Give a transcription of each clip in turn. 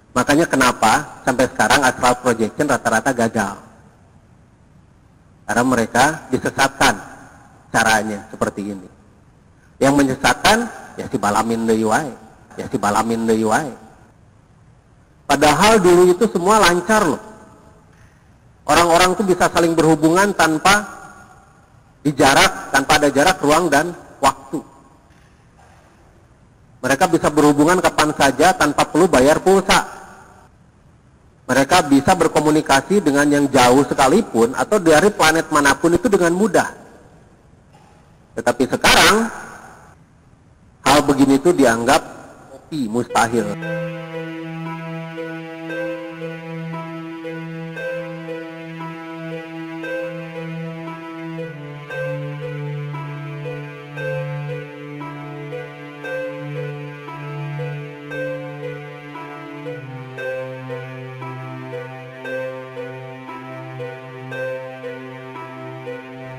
Makanya kenapa sampai sekarang astral projection rata-rata gagal. Karena mereka disesatkan caranya seperti ini. Yang menyesatkan ya si balamin deui wae, ya si balamin deui wae. Padahal dulu itu semua lancar loh. Orang-orang tuh bisa saling berhubungan tanpa tanpa ada jarak, ruang dan waktu. Mereka bisa berhubungan kapan saja tanpa perlu bayar pulsa. Mereka bisa berkomunikasi dengan yang jauh sekalipun atau dari planet manapun itu dengan mudah. Tetapi sekarang hal begini itu dianggap mustahil.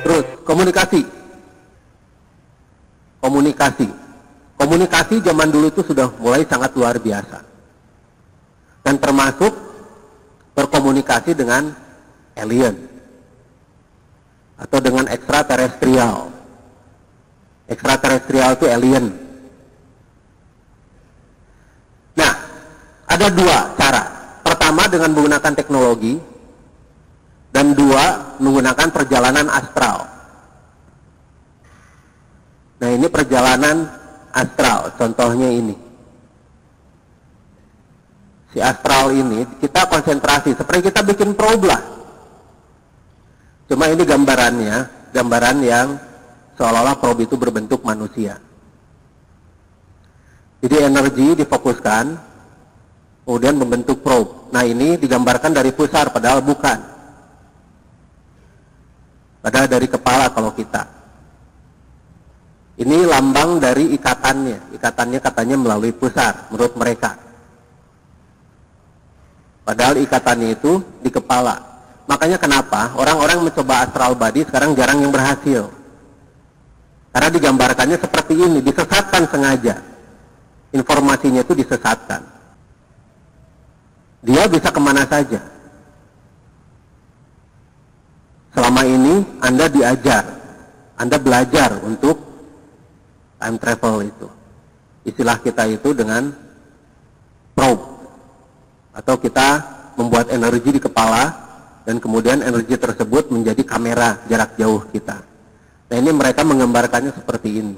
Terus komunikasi zaman dulu itu sudah mulai sangat luar biasa, dan termasuk berkomunikasi dengan alien atau dengan ekstraterestrial. Ekstraterestrial itu alien. Nah, ada dua cara. Pertama dengan menggunakan teknologi, dan dua menggunakan perjalanan astral. Nah, ini perjalanan astral, contohnya ini. Si astral ini kita konsentrasi seperti kita bikin probe lah. Cuma ini gambarannya, gambaran yang seolah-olah probe itu berbentuk manusia. Jadi energi difokuskan, kemudian membentuk probe. Nah, ini digambarkan dari pusar, padahal bukan. Padahal dari kepala kalau kita. Ini lambang dari ikatannya. Ikatannya katanya melalui pusar, menurut mereka. Padahal ikatannya itu di kepala. Makanya kenapa orang-orang mencoba astral body sekarang jarang yang berhasil. Karena digambarkannya seperti ini, disesatkan sengaja. Informasinya itu disesatkan. Dia bisa kemana saja. Selama ini Anda diajar, Anda belajar untuk time travel itu. Istilah kita itu dengan probe. Atau kita membuat energi di kepala, dan kemudian energi tersebut menjadi kamera jarak jauh kita. Nah, ini mereka menggambarkannya seperti ini.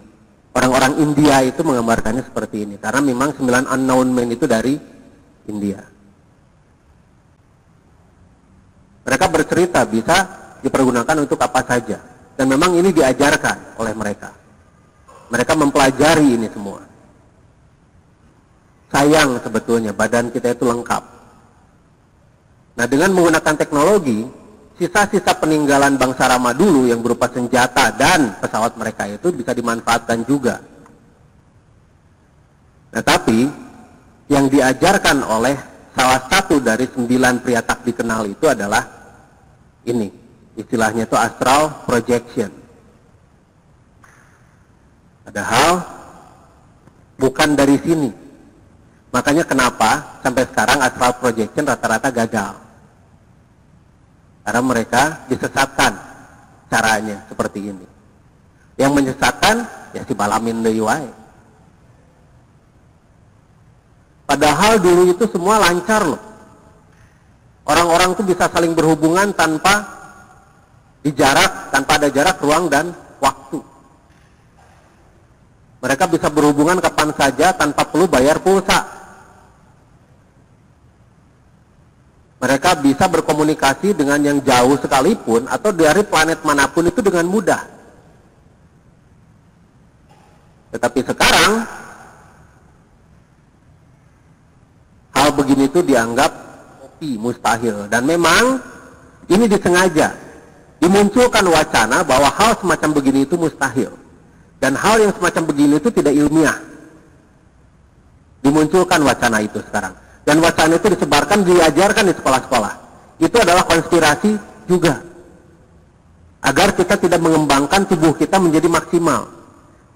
Orang-orang India itu menggambarkannya seperti ini. Karena memang 9 unknown men itu dari India. Mereka bercerita bisa dipergunakan untuk apa saja. Dan memang ini diajarkan oleh mereka. Mereka mempelajari ini semua. Sayang sebetulnya badan kita itu lengkap. Nah, dengan menggunakan teknologi, sisa-sisa peninggalan bangsa Rama dulu yang berupa senjata dan pesawat mereka itu bisa dimanfaatkan juga. Nah, tapi yang diajarkan oleh salah satu dari 9 pria tak dikenal itu adalah ini. Istilahnya itu astral projection. Padahal bukan dari sini. Makanya kenapa sampai sekarang astral projection rata-rata gagal. Karena mereka disesatkan caranya seperti ini. Yang menyesatkan ya si balamin deui wae. Padahal dulu itu semua lancar loh. Orang-orang tuh bisa saling berhubungan tanpa ada jarak, ruang dan waktu. Mereka bisa berhubungan kapan saja tanpa perlu bayar pulsa. Mereka bisa berkomunikasi dengan yang jauh sekalipun atau dari planet manapun itu dengan mudah. Tetapi sekarang hal begini itu dianggap mustahil. Dan memang ini disengaja. Dimunculkan wacana bahwa hal semacam begini itu mustahil. Dan hal yang semacam begini itu tidak ilmiah. Dimunculkan wacana itu sekarang. Dan wacana itu disebarkan, diajarkan di sekolah-sekolah. Itu adalah konspirasi juga. Agar kita tidak mengembangkan tubuh kita menjadi maksimal.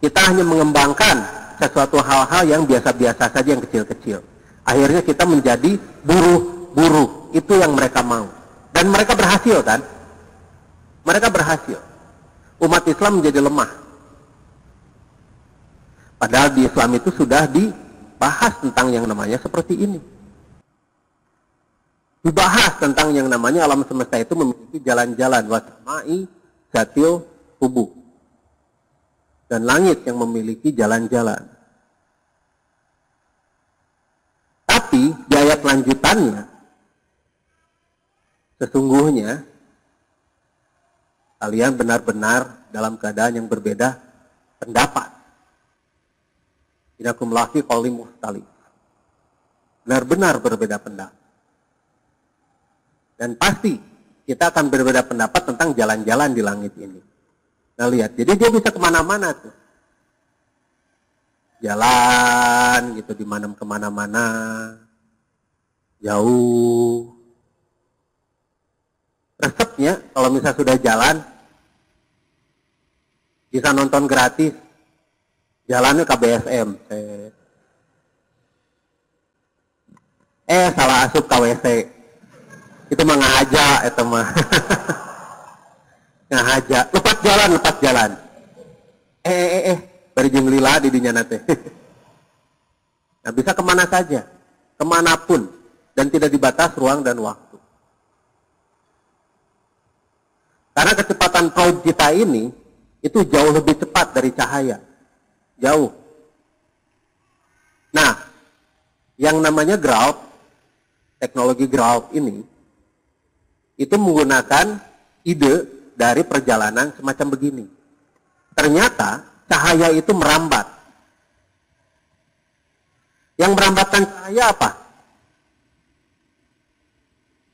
Kita hanya mengembangkan sesuatu hal-hal yang biasa-biasa saja, yang kecil-kecil. Akhirnya kita menjadi buruh. Itu yang mereka mau. Dan mereka berhasil kan? Mereka berhasil. Umat Islam menjadi lemah. Padahal di Islam itu sudah dibahas tentang yang namanya seperti ini. Dibahas tentang yang namanya alam semesta itu memiliki jalan-jalan. Wasama'i zatil hubub. Dan langit yang memiliki jalan-jalan. Tapi di ayat lanjutannya, sesungguhnya kalian benar-benar dalam keadaan yang berbeda pendapat. Inakum lafi qaulin mukhtalif. Benar-benar berbeda pendapat. Dan pasti kita akan berbeda pendapat tentang jalan-jalan di langit ini. Nah lihat, jadi dia bisa kemana-mana tuh. Jalan gitu kemana-mana. Jauh. Resepnya kalau misalnya sudah jalan, bisa nonton gratis. Jalannya KBSM. Salah asup KWC. Itu mah ngahaja, itu mah. Ngahaja. Lepas jalan. Berjeng lila di dinya nate. Nah, bisa kemana saja. Kemanapun. Dan tidak dibatas ruang dan waktu. Karena kecepatan proud kita ini, itu jauh lebih cepat dari cahaya. Jauh. Nah, yang namanya ground, teknologi ground ini, itu menggunakan ide dari perjalanan semacam begini. Ternyata cahaya itu merambat. Yang merambatkan cahaya apa?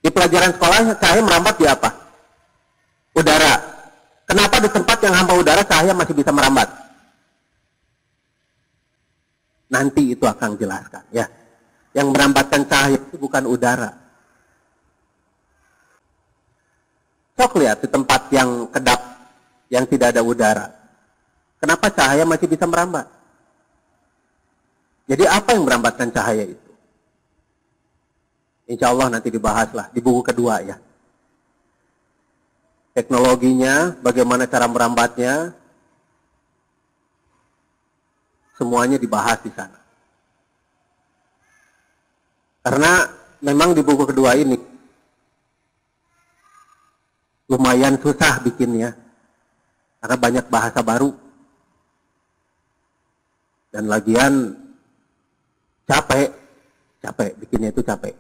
Di pelajaran sekolah cahaya merambat di apa? Udara. Kenapa di tempat yang hampa udara cahaya masih bisa merambat? Nanti itu akan jelaskan ya. Yang merambatkan cahaya itu bukan udara. Sok lihat di tempat yang kedap, yang tidak ada udara. Kenapa cahaya masih bisa merambat? Jadi apa yang merambatkan cahaya itu? Insya Allah nanti dibahaslah di buku kedua ya. Teknologinya, bagaimana cara merambatnya, semuanya dibahas di sana. Karena memang di buku kedua ini lumayan susah bikinnya. Karena banyak bahasa baru. Dan lagian capek bikinnya itu capek.